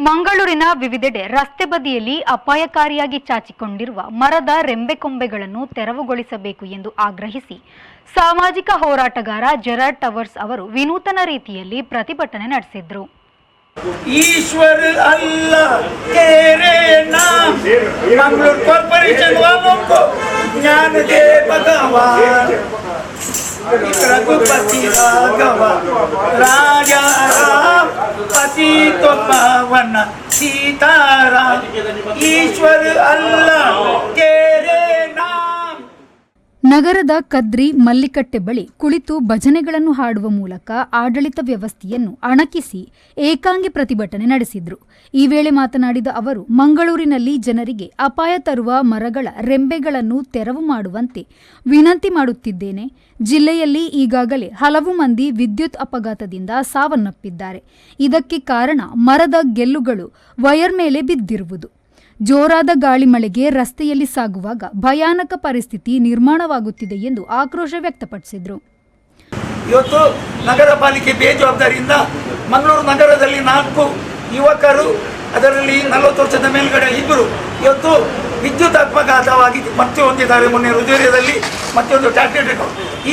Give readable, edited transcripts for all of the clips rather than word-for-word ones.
ಮಂಗಳೂರಿನ ವಿವಿಧೆಡೆ ರಸ್ತೆ ಬದಿಯಲ್ಲಿ ಅಪಾಯಕಾರಿಯಾಗಿ ಚಾಚಿಕೊಂಡಿರುವ ಮರದ ರೆಂಬೆಕೊಂಬೆಗಳನ್ನು ತೆರವುಗೊಳಿಸಬೇಕು ಎಂದು ಆಗ್ರಹಿಸಿ ಸಾಮಾಜಿಕ ಹೋರಾಟಗಾರ ಜೆರಾರ್ಡ್ ಟವರ್ಸ್ ಅವರು ವಿನೂತನ ರೀತಿಯಲ್ಲಿ ಪ್ರತಿಭಟನೆ ನಡೆಸಿದರು. ईश्वर अल्लाह तेरे नाम मंगलूर कॉर्पोरेशन वालों को ज्ञान दे भगवान रघुपति राघव राजा राम पति तो पावन सीताराम ईश्वर अल्लाह तेरे नाम. ನಗರದ ಕದ್ರಿ ಮಲ್ಲಿಕಟ್ಟೆ ಬಳಿ ಕುಳಿತು ಭಜನೆಗಳನ್ನು ಹಾಡುವ ಮೂಲಕ ಆಡಳಿತ ವ್ಯವಸ್ಥೆಯನ್ನು ಅಣಕಿಸಿ ಏಕಾಂಗಿ ಪ್ರತಿಭಟನೆ ನಡೆಸಿದ್ರು. ಈ ವೇಳೆ ಮಾತನಾಡಿದ ಅವರು, ಮಂಗಳೂರಿನಲ್ಲಿ ಜನರಿಗೆ ಅಪಾಯ ತರುವ ಮರಗಳ ರೆಂಬೆಗಳನ್ನು ತೆರವು ಮಾಡುವಂತೆ ವಿನಂತಿ ಮಾಡುತ್ತಿದ್ದೇನೆ. ಜಿಲ್ಲೆಯಲ್ಲಿ ಈಗಾಗಲೇ ಹಲವು ಮಂದಿ ವಿದ್ಯುತ್ ಅಪಘಾತದಿಂದ ಸಾವನ್ನಪ್ಪಿದ್ದಾರೆ. ಇದಕ್ಕೆ ಕಾರಣ ಮರದ ಗೆಲ್ಲುಗಳು ವೈರ್ ಮೇಲೆ ಬಿದ್ದಿರುವುದು. ಜೋರಾದ ಗಾಳಿ ಮಳೆಗೆ ರಸ್ತೆಯಲ್ಲಿ ಸಾಗುವಾಗ ಭಯಾನಕ ಪರಿಸ್ಥಿತಿ ನಿರ್ಮಾಣವಾಗುತ್ತಿದೆ ಎಂದು ಆಕ್ರೋಶ ವ್ಯಕ್ತಪಡಿಸಿದರು. ಇವತ್ತು ನಗರ ಪಾಲಿಕೆ ಬೇಜವಾಬ್ದಾರಿಯಿಂದ ಮಂಗಳೂರು ನಗರದಲ್ಲಿ 4 ಯುವಕರು, ಅದರಲ್ಲಿ 40 ವರ್ಷದ ಮೇಲ್ಗಡೆ ಇಬ್ಬರು ಇವತ್ತು ವಿದ್ಯುತ್ ಅಪಘಾತವಾಗಿ ಮತ್ತೆ ಹೊಂದಿದ್ದಾರೆ. ಮೊನ್ನೆ ಹೃದಯದಲ್ಲಿ ಮತ್ತೊಂದು ಟ್ಯಾಬ್ಲೆಟ್.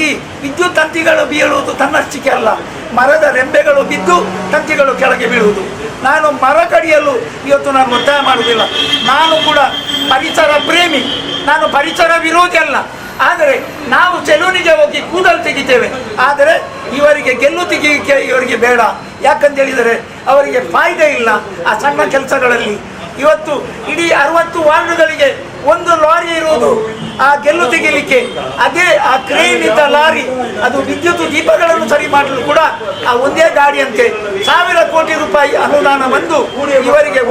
ಈ ವಿದ್ಯುತ್ ತಂತಿಗಳು ಬೀಳುವುದು ತನ್ನಷ್ಟಕ್ಕೆ ಅಲ್ಲ, ಮರದ ರೆಂಬೆಗಳು ಬಿದ್ದು ತಂತಿಗಳು ಕೆಳಗೆ ಬೀಳುವುದು. ನಾನು ಮರ ಕಡಿಯಲು ಇವತ್ತು ನಾನು ಒತ್ತಾಯ ಮಾಡುವುದಿಲ್ಲ. ನಾನು ಕೂಡ ಪರಿಸರ ಪ್ರೇಮಿ, ನಾನು ಪರಿಸರ ವಿರೋಧಿ ಅಲ್ಲ. ಆದರೆ ನಾವು ಸೆಲೂನಿಗೆ ಹೋಗಿ ಕೂದಲು ತೆಗಿತೇವೆ, ಆದರೆ ಇವರಿಗೆ ಗೆಲ್ಲು ತೆಗಿಲಿಕ್ಕೆ ಇವರಿಗೆ ಬೇಡ. ಯಾಕಂತೇಳಿದರೆ ಅವರಿಗೆ ಫಾಯ್ದೆ ಇಲ್ಲ ಆ ಸಣ್ಣ ಕೆಲಸಗಳಲ್ಲಿ. ಇವತ್ತು ಇಡೀ 60 ವಾರ್ಡ್ಗಳಿಗೆ ಒಂದು ಲಾರಿ ಇರುವುದು ಆ ಗೆಲ್ಲು ತೆಗಿಲಿಕ್ಕೆ. ಅದೇ ಆ ಕ್ರೇನ್ ಇದ್ದ ಲಾರಿ ಅದು ವಿದ್ಯುತ್ ದೀಪಗಳನ್ನು ಸರಿ ಮಾಡಲು ಕೂಡ ಆ ಒಂದೇ ಗಾಡಿಯಂತೆ 1000 ಕೋಟಿ ರೂಪಾಯಿ ಅನುದಾನ ಬಂದು ಇವರಿಗೆ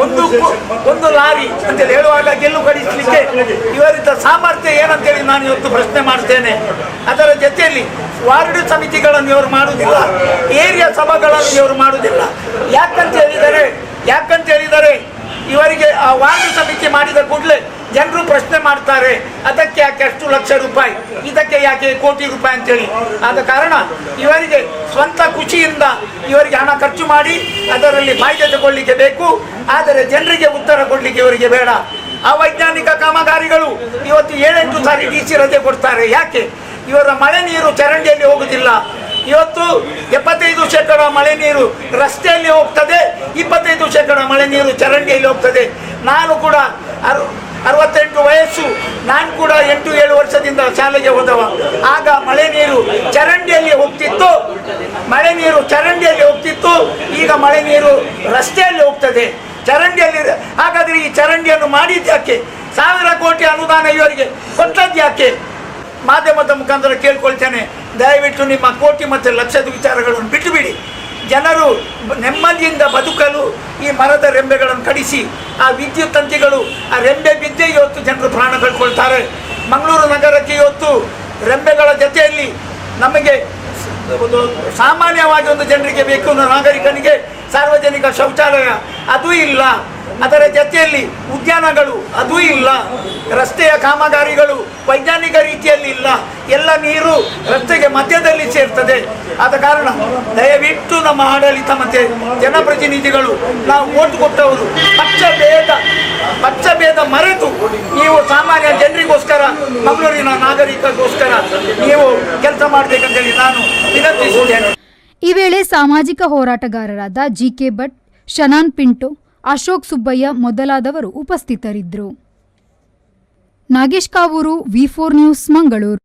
ಒಂದು ಲಾರಿ ಅಂತೇಳಿ ಹೇಳುವಾಗ ಗೆಲ್ಲು ಕಡಿಸಲಿಕ್ಕೆ ಇವರಿದ್ದ ಸಾಮರ್ಥ್ಯ ಏನಂತೇಳಿ ನಾನು ಇವತ್ತು ಪ್ರಶ್ನೆ ಮಾಡ್ತೇನೆ. ಅದರ ಜೊತೆಯಲ್ಲಿ ವಾರ್ಡ್ ಸಮಿತಿಗಳನ್ನು ಇವರು ಮಾಡುವುದಿಲ್ಲ, ಏರಿಯಾ ಸಭೆಗಳನ್ನು ಇವರು ಮಾಡುವುದಿಲ್ಲ. ಯಾಕಂತ ಹೇಳಿದರೆ ಇವರಿಗೆ ಆ ವಾರ್ಡ್ ಸಮಿತಿ ಮಾಡಿದ ಕೂಡಲೇ ಜನರು ಪ್ರಶ್ನೆ ಮಾಡ್ತಾರೆ, ಅದಕ್ಕೆ ಯಾಕೆ ಅಷ್ಟು ಲಕ್ಷ ರೂಪಾಯಿ, ಇದಕ್ಕೆ ಯಾಕೆ ಕೋಟಿ ರೂಪಾಯಿ ಅಂತೇಳಿ. ಆದ ಕಾರಣ ಇವರಿಗೆ ಸ್ವಂತ ಖುಷಿಯಿಂದ ಇವರಿಗೆ ಹಣ ಖರ್ಚು ಮಾಡಿ ಅದರಲ್ಲಿ ಫಾಯ್ದೆ ತಗೊಳ್ಳಿಕ್ಕೆ ಬೇಕು, ಆದರೆ ಜನರಿಗೆ ಉತ್ತರ ಕೊಡಲಿಕ್ಕೆ ಇವರಿಗೆ ಬೇಡ. ಅವೈಜ್ಞಾನಿಕ ಕಾಮಗಾರಿಗಳು ಇವತ್ತು 7-8 ಸಾರಿ DC ರಜೆ ಕೊಡ್ತಾರೆ. ಯಾಕೆ? ಇವರ ಮಳೆ ನೀರು ಚರಂಡಿಯಲ್ಲಿ ಹೋಗುವುದಿಲ್ಲ. ಇವತ್ತು 75% ಮಳೆ ನೀರು ರಸ್ತೆಯಲ್ಲಿ ಹೋಗ್ತದೆ, 25% ಮಳೆ ನೀರು ಚರಂಡಿಯಲ್ಲಿ ಹೋಗ್ತದೆ. ನಾನು ಕೂಡ 68 ವಯಸ್ಸು, ನಾನು ಕೂಡ 8-7 ವರ್ಷದಿಂದ ಶಾಲೆಗೆ ಹೋದವ. ಆಗ ಮಳೆ ನೀರು ಚರಂಡಿಯಲ್ಲಿ ಹೋಗ್ತಿತ್ತು, ಈಗ ಮಳೆ ನೀರು ರಸ್ತೆಯಲ್ಲಿ ಹೋಗ್ತದೆ, ಚರಂಡಿಯಲ್ಲಿ. ಹಾಗಾದರೆ ಈ ಚರಂಡಿಯನ್ನು ಮಾಡಿದ್ಯಾಕೆ? 1000 ಕೋಟಿ ಅನುದಾನ ಇವರಿಗೆ ಕೊಟ್ಟದ್ದು ಯಾಕೆ? ಮಾಧ್ಯಮದ ಮುಖಾಂತರ ಕೇಳ್ಕೊಳ್ತೇನೆ, ದಯವಿಟ್ಟು ನಿಮ್ಮ ಕೋಟಿ ಮತ್ತು ಲಕ್ಷದ ವಿಚಾರಗಳನ್ನು ಬಿಟ್ಟುಬಿಡಿ. ಜನರು ನೆಮ್ಮದಿಯಿಂದ ಬದುಕಲು ಈ ಮರದ ರೆಂಬೆಗಳನ್ನು ಕಡಿಸಿ, ಆ ವಿದ್ಯುತ್ ತಂತಿಗಳು ಆ ರೆಂಬೆ ಬಿದ್ದೇ ಇವತ್ತು ಜನರು ಪ್ರಾಣ ಕಳ್ಕೊಳ್ತಾರೆ. ಮಂಗಳೂರು ನಗರಕ್ಕೆ ಇವತ್ತು ರೆಂಬೆಗಳ ಜೊತೆಯಲ್ಲಿ ನಮಗೆ ಒಂದು ಸಾಮಾನ್ಯವಾಗಿ ಒಂದು ಜನರಿಗೆ ಬೇಕು, ನಾಗರಿಕನಿಗೆ ಸಾರ್ವಜನಿಕ ಶೌಚಾಲಯ ಅದೂ ಇಲ್ಲ, ಅದರ ಜೊತೆಯಲ್ಲಿ ಉದ್ಯಾನಗಳು ಅದೂ ಇಲ್ಲ, ರಸ್ತೆಯ ಕಾಮಗಾರಿಗಳು ವೈಜ್ಞಾನಿಕ ರೀತಿಯಲ್ಲಿ ಇಲ್ಲ, ಎಲ್ಲ ನೀರು ರಸ್ತೆಗೆ ಮಧ್ಯದಲ್ಲಿ ಸೇರ್ತದೆ. ಆದ ಕಾರಣ ದಯವಿಟ್ಟು ನಮ್ಮ ಆಡಳಿತ ಮತ್ತು ಜನಪ್ರತಿನಿಧಿಗಳು, ನಾವು ಓಟ್ ಕೊಟ್ಟವರು, ಪಕ್ಷಭೇದ ಮರೆತು ನೀವು ಸಾಮಾನ್ಯ ಜನರಿಗೋಸ್ಕರ, ಮಂಗಳೂರಿನ ನಾಗರಿಕರಿಗೋಸ್ಕರ ನೀವು ಕೆಲಸ ಮಾಡಬೇಕಂತೇಳಿ ನಾನು ವಿನಂತಿಸುತ್ತೇನೆ. ಈ ವೇಳೆ ಸಾಮಾಜಿಕ ಹೋರಾಟಗಾರರಾದ GK ಭಟ್, ಶನಾನ್ ಪಿಂಟೋ, ಅಶೋಕ್ ಸುಬ್ಬಯ್ಯ ಮೊದಲಾದವರು ಉಪಸ್ಥಿತರಿದ್ದರು. Nagesh Kavoor, V4 news, Mangaluru.